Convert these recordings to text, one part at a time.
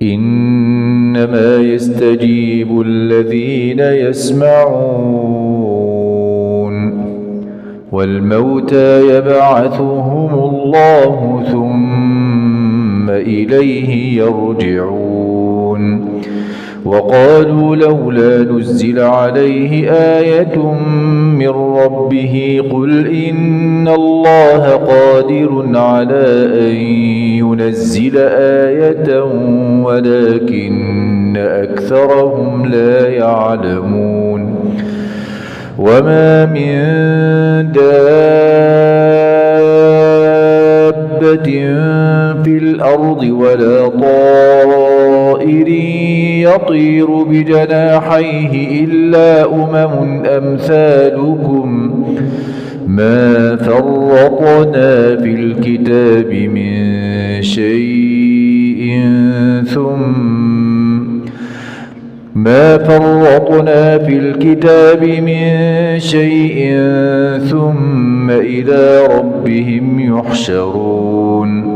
إنما يستجيب الذين يسمعون والموتى يبعثهم الله ثم إليه يرجعون وقالوا لولا نزل عليه آية من ربه قل إن الله قادر على أن ينزل آية ولكن أكثرهم لا يعلمون وما من دابة في الأرض ولا طائر يطير بجناحيه إلا أمثالكم ما فرطنا في الكتاب من شيء ثم إلى ربهم يحشرون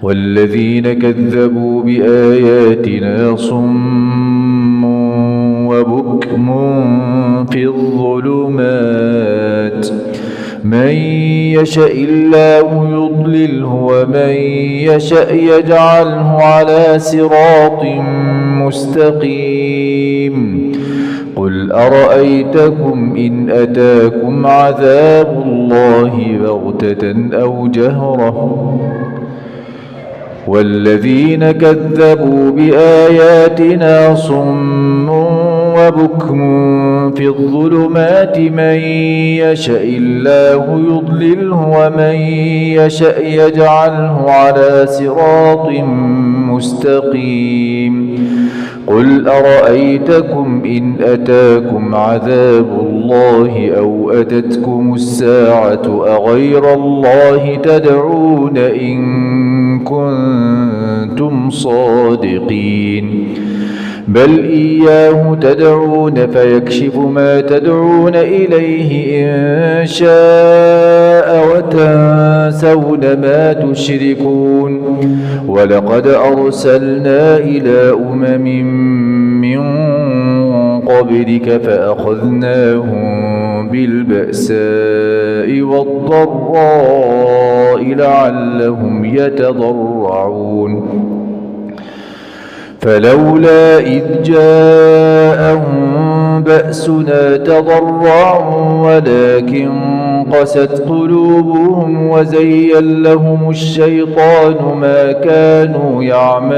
والذين كذبوا بآياتنا صم وبكم في الظلمات من يشاء الله يضلله ومن يشاء يجعله على صراط مستقيم قل أرأيتكم إن أتاكم عذاب الله بغتة أو جهرة والذين كذبوا بآياتنا صم وبكم في الظلمات من يشاء الله يضلله ومن يشاء يجعله على صراط مستقيم قل أرأيتكم إن أتاكم عذاب الله أو أتتكم الساعة أغير الله تدعون إن كنتم صادقين بل إياه تدعون فيكشف ما تدعون إليه إن شاء وتنسون ما تشركون ولقد أرسلنا إلى من قبلك فأخذناهم بالبأساء والضراء لعلهم يتضرعون فلولا إذ جاءهم بأسنا تضرعوا ولكن قست قلوبهم وزين لهم الشيطان ما كانوا يعملون